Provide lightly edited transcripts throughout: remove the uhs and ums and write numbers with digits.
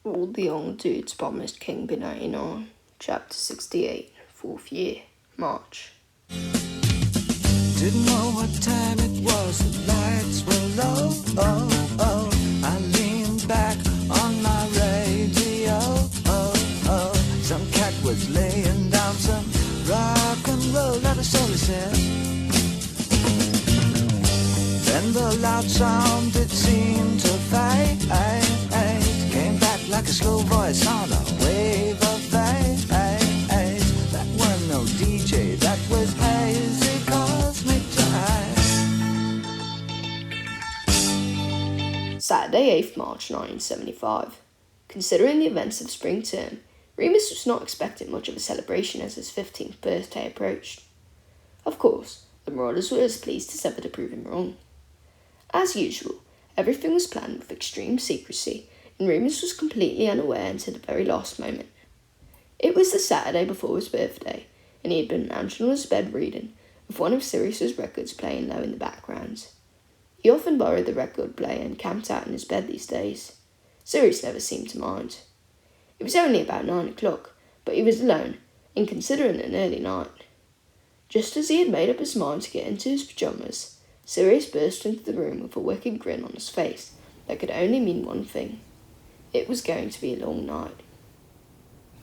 All the young dudes by MsKingBean89, Chapter 68, 4th year, March. Didn't know what time it was, the lights were low, oh, oh. I leaned back on my radio, oh, oh. Some cat was laying down some rock and roll, that is all he said. Then the loud sound, it seemed to fade, came back like a slow voice on a wave of fate. That was no DJ, that was hazy cosmic time. Saturday, 8th March 1975. Considering the events of the spring term, Remus was not expecting much of a celebration as his 15th birthday approached. Of course, the Marauders were as pleased as ever to prove him wrong. As usual, everything was planned with extreme secrecy, and Remus was completely unaware until the very last moment. It was the Saturday before his birthday, and he had been lounged on his bed reading, with one of Sirius's records playing low in the background. He often borrowed the record player and camped out in his bed these days. Sirius never seemed to mind. It was only about 9 o'clock, but he was alone, and considering an early night. Just as he had made up his mind to get into his pyjamas, Sirius burst into the room with a wicked grin on his face that could only mean one thing. It was going to be a long night.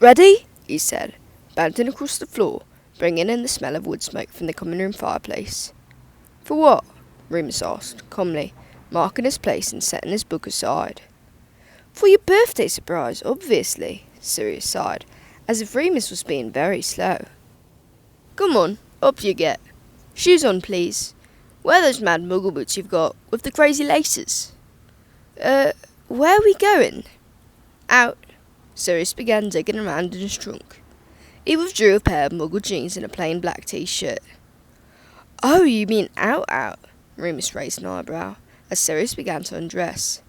"Ready?" he said, bounding across the floor, bringing in the smell of wood smoke from the common room fireplace. "For what?" Remus asked, calmly, marking his place and setting his book aside. "For your birthday surprise, obviously," Sirius sighed, as if Remus was being very slow. "Come on, up you get. Shoes on, please. Wear those mad muggle boots you've got, with the crazy laces." Where are we going?" "Out." Sirius began digging around in his trunk. He withdrew a pair of muggle jeans and a plain black t-shirt. "Oh, you mean out? Remus raised an eyebrow, as Sirius began to undress.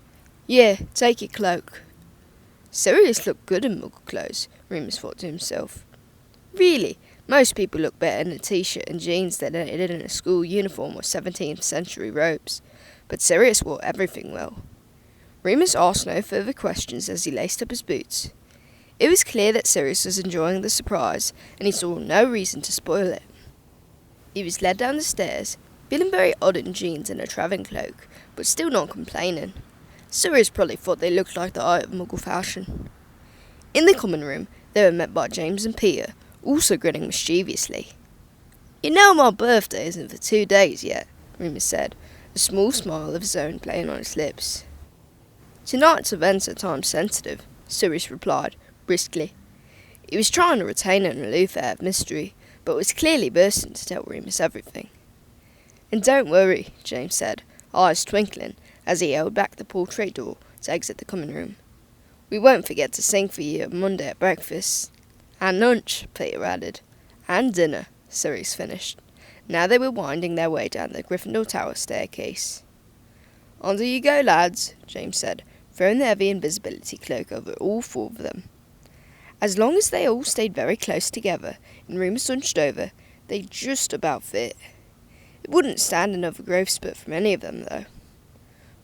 "Yeah, take your cloak." Sirius looked good in muggle clothes, Remus thought to himself. Really, most people look better in a t-shirt and jeans than they did in a school uniform or 17th century robes, but Sirius wore everything well. Remus asked no further questions as he laced up his boots. It was clear that Sirius was enjoying the surprise, and he saw no reason to spoil it. He was led down the stairs, feeling very odd in jeans and a travelling cloak, but still not complaining. Sirius probably thought they looked like the eye of Muggle fashion. In the common room, they were met by James and Peter, also grinning mischievously. "You know my birthday isn't for 2 days yet," Remus said, a small smile of his own playing on his lips. "Tonight's events are time-sensitive," Sirius replied, briskly. He was trying to retain an aloof air of mystery, but was clearly bursting to tell Remus everything. "And don't worry," James said, eyes twinkling, as he held back the portrait door to exit the common room. "We won't forget to sing for you on Monday at breakfast. And lunch," Peter added. "And dinner," Sirius finished. Now they were winding their way down the Gryffindor Tower staircase. "Under you go, lads," James said, throwing the heavy invisibility cloak over all 4 of them. As long as they all stayed very close together and Remus hunched over, they just about fit. It wouldn't stand another growth spurt from any of them, though.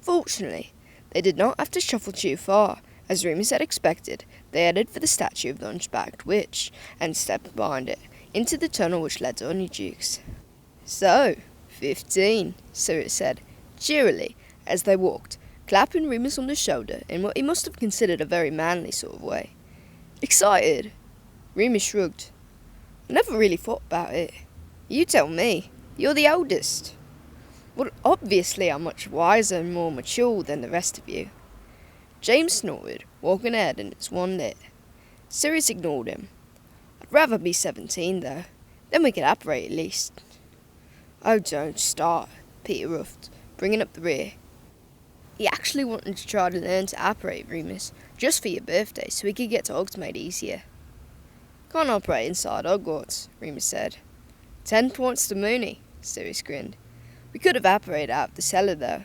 Fortunately, they did not have to shuffle too far. As Remus had expected, they headed for the statue of the hunchbacked witch, and stepped behind it, into the tunnel which led to Honeyduke's. "So, 15, Sirius said, cheerily, as they walked, clapping Remus on the shoulder in what he must have considered a very manly sort of way. "Excited?" Remus shrugged. "I never really thought about it. You tell me. You're the oldest." "Well, obviously I'm much wiser and more mature than the rest of you." James snorted, walking ahead in its one lit. Sirius ignored him. "I'd rather be 17, though. Then we could apparate at least." "Oh, don't start," Peter roughed, bringing up the rear. He actually wanted to try to learn to apparate, Remus, just for your birthday, so he could get to Hogsmeade easier. "Can't operate inside Hogwarts," Remus said. 10 points to Mooney, Sirius grinned. "We could have apparated out of the cellar, though.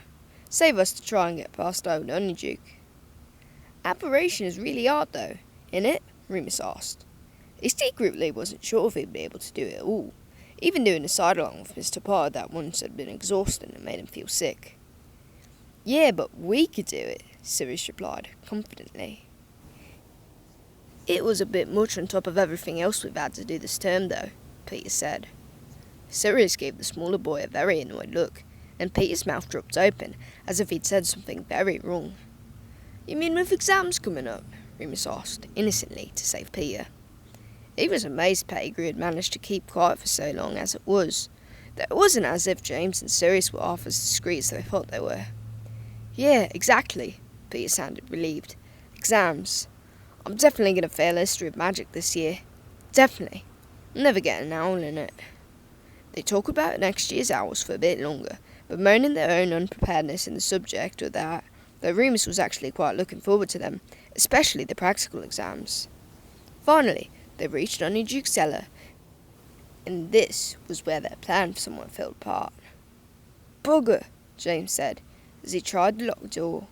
Save us to try and get past old Honeyduke." "Apparation is really hard, though, isn't it?" Remus asked. He secretly wasn't sure if he'd be able to do it all. Even doing a side-along with Mr. Potter that once had been exhausting and made him feel sick. "Yeah, but we could do it," Sirius replied, confidently. It was a bit much on top of everything else we've had to do this term, though, Peter said. Sirius gave the smaller boy a very annoyed look, and Peter's mouth dropped open, as if he'd said something very wrong. You mean with exams coming up? Remus asked, innocently, to save Peter. He was amazed Pettigrew had managed to keep quiet for so long as it was, though it wasn't as if James and Sirius were half as discreet as they thought they were. Yeah, exactly, Peter sounded relieved. Exams. I'm definitely going to fail History of Magic this year. Definitely. I'm never getting an owl in it. They talked about next year's owls for a bit longer, bemoaning their own unpreparedness in the subject or that, though Remus was actually quite looking forward to them, especially the practical exams. Finally, they reached Honeyduke's cellar, and this was where their plan somewhat fell apart. Bugger, James said, as he tried the locked door.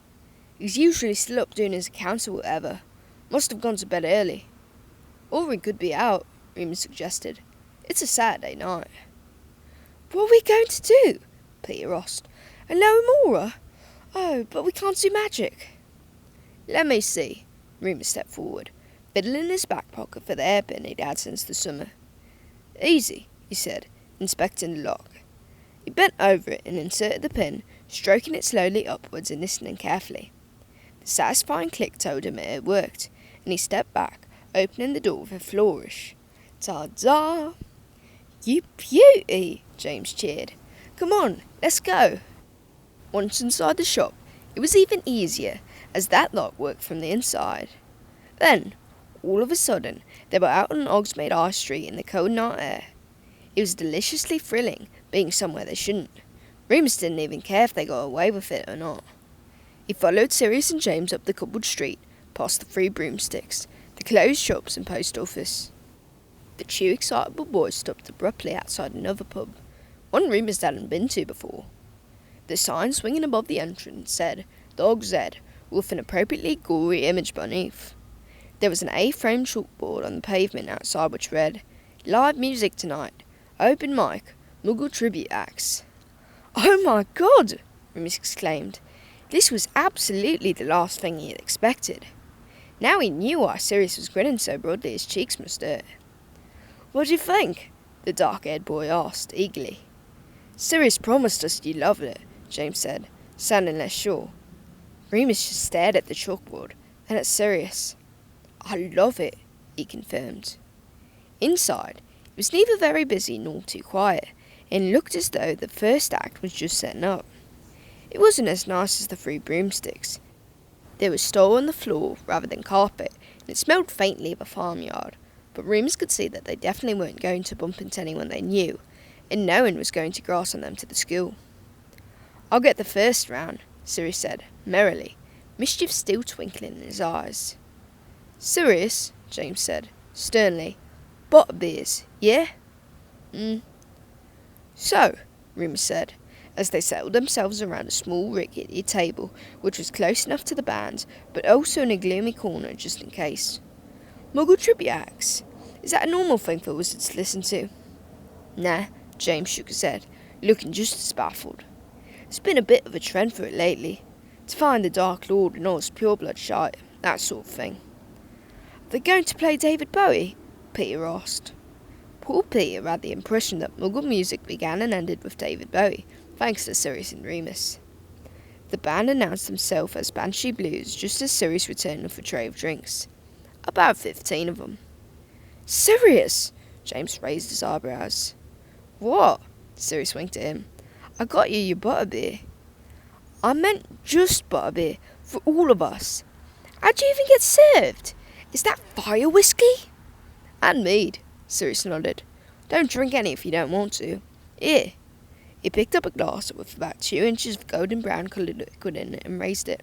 He's usually still up doing his accounts or whatever. Must have gone to bed early. Or he could be out, Remus suggested. It's a Saturday night. What are we going to do? Peter asked. Alone Mora? Oh, but we can't do magic. Let me see. Remus stepped forward, fiddling in his back pocket for the hairpin he'd had since the summer. Easy, he said, inspecting the lock. He bent over it and inserted the pin, stroking it slowly upwards and listening carefully. The satisfying click told him it had worked, and he stepped back, opening the door with a flourish. Ta-da! You beauty! James cheered. Come on, let's go. Once inside the shop, it was even easier, as that lock worked from the inside. Then, all of a sudden, they were out on Hogsmeade High Street in the cold night air. It was deliciously thrilling, being somewhere they shouldn't. Remus didn't even care if they got away with it or not. He followed Sirius and James up the cobbled street, past the 3 broomsticks, the closed shops and post office. The 2 excitable boys stopped abruptly outside another pub, one Remus hadn't been to before. The sign swinging above the entrance said, Dog's Head, with an appropriately gory image beneath. There was an A-frame chalkboard on the pavement outside which read, Live music tonight, open mic, Muggle tribute acts. Oh my God! Remus exclaimed. This was absolutely the last thing he had expected. Now he knew why Sirius was grinning so broadly his cheeks must hurt. What do you think? The dark-haired boy asked, eagerly. Sirius promised us you'd love it, James said, sounding less sure. Remus just stared at the chalkboard, then at Sirius. I love it, he confirmed. Inside, it was neither very busy nor too quiet, and looked as though the first act was just setting up. It wasn't as nice as the 3 broomsticks. There was straw on the floor rather than carpet, and it smelled faintly of a farmyard, but Remus could see that they definitely weren't going to bump into anyone they knew, and no one was going to grass on them to the school. I'll get the first round, Sirius said, merrily, mischief still twinkling in his eyes. Sirius, James said, sternly, butterbeers, yeah? So, Remus said, as they settled themselves around a small rickety table, which was close enough to the band, but also in a gloomy corner just in case. Muggle tribute acts. Is that a normal thing for wizards to listen to? Nah, James shook his head, looking just as baffled. It's been a bit of a trend for it lately. To find the Dark Lord and all his pureblood shite, that sort of thing. Are they going to play David Bowie? Peter asked. Poor Peter had the impression that Muggle music began and ended with David Bowie, thanks to Sirius and Remus. The band announced themselves as Banshee Blues just as Sirius returned with a tray of drinks. About 15 of them. Sirius! James raised his eyebrows. What? Sirius winked at him. I got you your butterbeer. I meant just butterbeer, for all of us. How'd you even get served? Is that fire whiskey? And mead, Sirius nodded. Don't drink any if you don't want to. Here. He picked up a glass with about 2 inches of golden brown coloured liquid in it and raised it.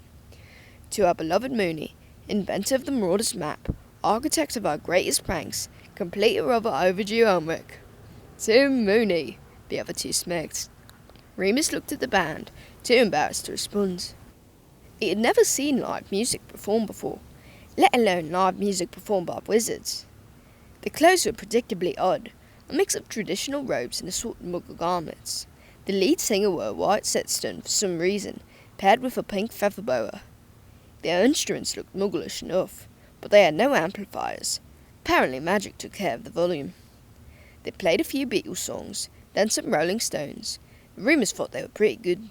To our beloved Mooney, inventor of the Marauders map, architect of our greatest pranks, completer of our overdue homework. To Mooney, the other 2 smirked. Remus looked at the band, too embarrassed to respond. He had never seen live music performed before, let alone live music performed by wizards. The clothes were predictably odd, a mix of traditional robes and assorted Muggle garments. The lead singer wore a white setstone for some reason, paired with a pink feather boa. Their instruments looked Muggleish enough, but they had no amplifiers. Apparently magic took care of the volume. They played a few Beatles songs, then some Rolling Stones. The rumours thought they were pretty good.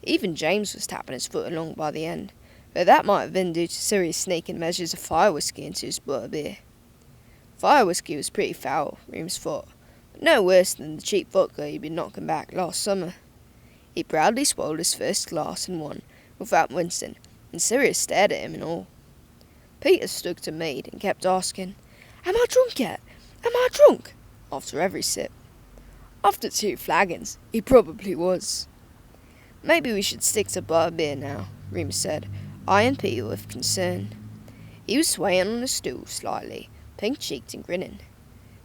Even James was tapping his foot along by the end, though that might have been due to Sirius sneaking measures of fire whiskey into his butterbeer. Fire whiskey was pretty foul, Remus thought, but no worse than the cheap vodka he'd been knocking back last summer. He proudly swallowed his first glass and won, without wincing, and Sirius stared at him in awe. Peter stuck to Meade and kept asking, "Am I drunk yet? Am I drunk?" after every sip. After 2 flagons, he probably was. "Maybe we should stick to butterbeer now," Remus said, eyeing Peter with concern. He was swaying on a stool slightly, pink-cheeked and grinning.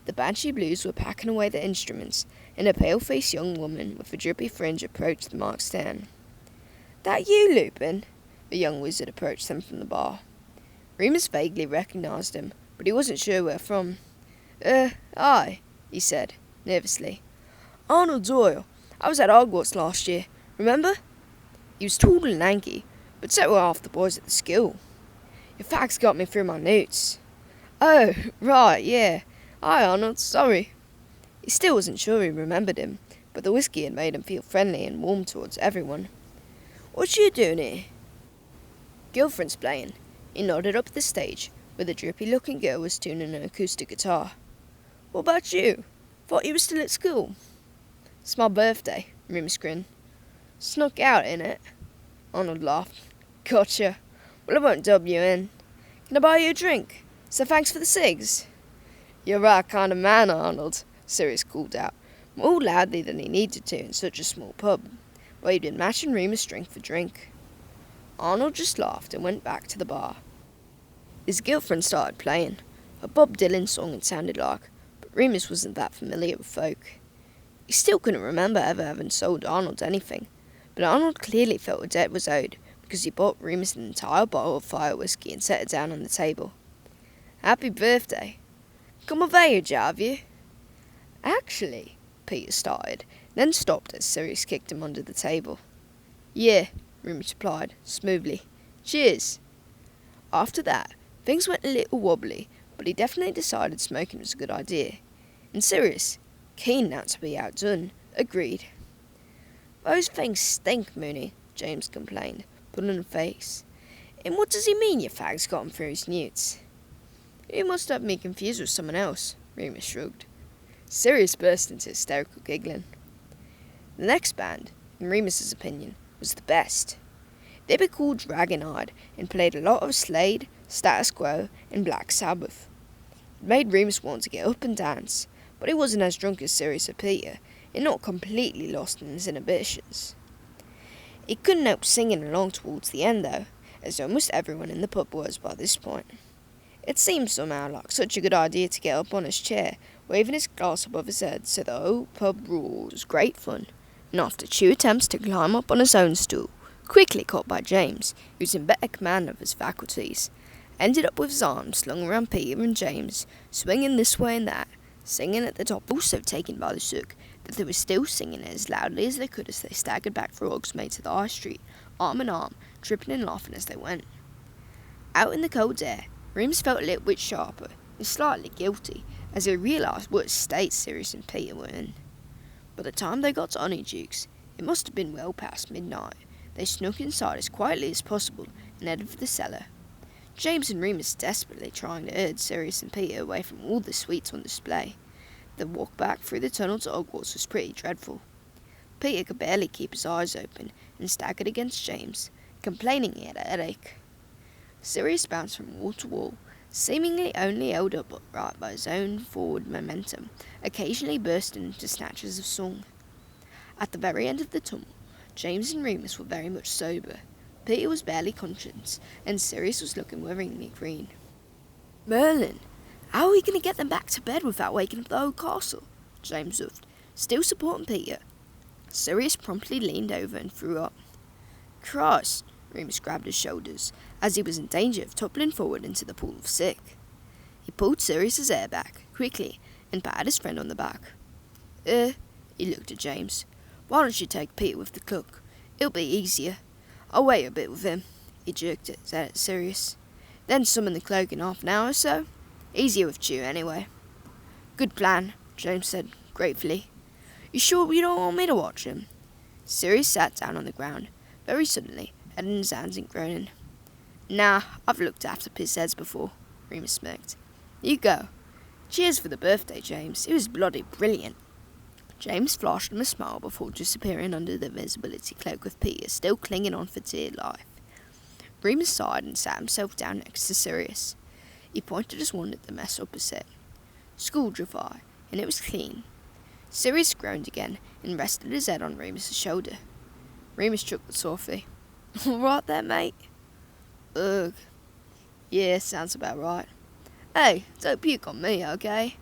The Banshee Blues were packing away the instruments, and a pale-faced young woman with a drippy fringe approached the marked stand. "That you, Lupin?" The young wizard approached them from the bar. Remus vaguely recognised him, but he wasn't sure where from. Aye," he said, nervously. "Arnold Doyle. I was at Hogwarts last year, remember?" He was tall and lanky, but so were half the boys at the school. "Your fags got me through my notes." "Oh, right, yeah. Hi, Arnold, sorry." He still wasn't sure he remembered him, but the whiskey had made him feel friendly and warm towards everyone. "What you doing here?" "Girlfriend's playing." He nodded up the stage, where the drippy-looking girl was tuning an acoustic guitar. "What about you? Thought you were still at school." "It's my birthday," Remus grinned. "Snuck out, innit?" Arnold laughed. "Gotcha. Well, I won't dub you in. Can I buy you a drink? So thanks for the cigs." "You're the right kind of man, Arnold," Sirius called out, more loudly than he needed to in such a small pub, where he'd been matching Remus drink for drink. Arnold just laughed and went back to the bar. His girlfriend started playing. A Bob Dylan song it sounded like, but Remus wasn't that familiar with folk. He still couldn't remember ever having sold Arnold anything, but Arnold clearly felt a debt was owed because he bought Remus an entire bottle of fire whiskey and set it down on the table. "Happy birthday. Come of age, have you?" "Actually," Peter started, then stopped as Sirius kicked him under the table. "Yeah," Remus replied, smoothly. "Cheers." After that, things went a little wobbly, but he definitely decided smoking was a good idea. And Sirius, keen not to be outdone, agreed. "Those things stink, Mooney," James complained, pulling a face. "And what does he mean your fag's got him through his newts?" "You must have me confused with someone else," Remus shrugged. Sirius burst into hysterical giggling. The next band, in Remus's opinion, was the best. They were called Dragon-Eyed and played a lot of Slade, Status Quo, and Black Sabbath. It made Remus want to get up and dance, but he wasn't as drunk as Sirius or Peter, and not completely lost in his inhibitions. He couldn't help singing along towards the end, though, as almost everyone in the pub was by this point. It seemed somehow like such a good idea to get up on his chair, waving his glass above his head, so the whole pub roar was great fun, and after 2 attempts to climb up on his own stool, quickly caught by James, who was in better command of his faculties, ended up with his arms slung around Peter and James, swinging this way and that, singing at the top, also taken by the sook that they were still singing as loudly as they could as they staggered back for Hogsmeade to the high street, arm in arm, tripping and laughing as they went. Out in the cold air, Remus felt a little bit sharper and slightly guilty as he realised what state Sirius and Peter were in. By the time they got to Honeydukes, it must have been well past midnight. They snuck inside as quietly as possible and headed for the cellar. James and Remus desperately trying to herd Sirius and Peter away from all the sweets on display. The walk back through the tunnel to Hogwarts was pretty dreadful. Peter could barely keep his eyes open and staggered against James, complaining he had a headache. Sirius bounced from wall to wall, seemingly only held up upright by his own forward momentum, occasionally bursting into snatches of song. At the very end of the tunnel, James and Remus were very much sober. Peter was barely conscious, and Sirius was looking worryingly green. "Merlin, how are we going to get them back to bed without waking up the whole castle?" James huffed, still supporting Peter. Sirius promptly leaned over and threw up. "Christ!" Remus grabbed his shoulders, as he was in danger of toppling forward into the pool of sick. He pulled Sirius's hair back, quickly, and patted his friend on the back. He looked at James. "Why don't you take Peter with the cook? It'll be easier. I'll wait a bit with him." He jerked it at Sirius. then summon the cloak in half an hour or so. Easier with Chew, anyway. Good plan, James said, gratefully. You sure you don't want me to watch him? Sirius sat down on the ground, very suddenly, head in his hands and groaning. Nah, I've looked after pissheads before, Remus smirked. You go. Cheers for the birthday, James. It was bloody brilliant. James flashed him a smile before disappearing under the invisibility cloak with Peter still clinging on for dear life. Remus sighed and sat himself down next to Sirius. He pointed his wand at the mess opposite. School dry, and it was clean. Sirius groaned again and rested his head on Remus's shoulder. Remus chuckled softly. All right there, mate? Ugh. Yeah, sounds about right. Hey, don't puke on me, okay?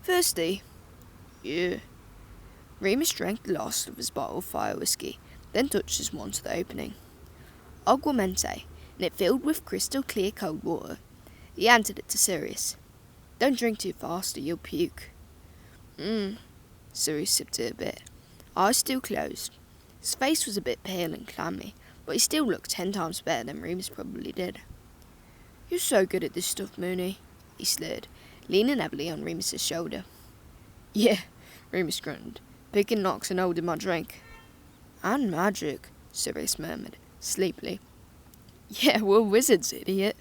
Thirsty? Yeah. Remus drank the last of his bottle of fire whiskey, then touched his wand to the opening. Aguamente, and it filled with crystal clear cold water. He handed it to Sirius. Don't drink too fast or you'll puke. Sirius sipped it a bit, eyes still closed. His face was a bit pale and clammy, but he still looked 10 times better than Remus probably did. You're so good at this stuff, Moony, he slurred, leaning heavily on Remus's shoulder. Yeah, Remus grunted, picking knocks and holding my drink. And magic, Sirius murmured, sleepily. Yeah, we're wizards, idiot.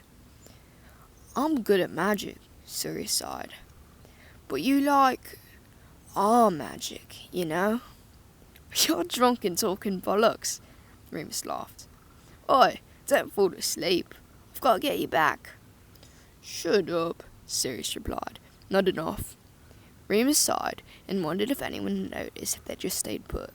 I'm good at magic, Sirius sighed. But you are magic, you know? You're drunk and talking bollocks, Remus laughed. Oi, don't fall asleep. I've got to get you back. Shut up, Sirius replied, nodding off. Remus sighed and wondered if anyone had noticed if they just stayed put.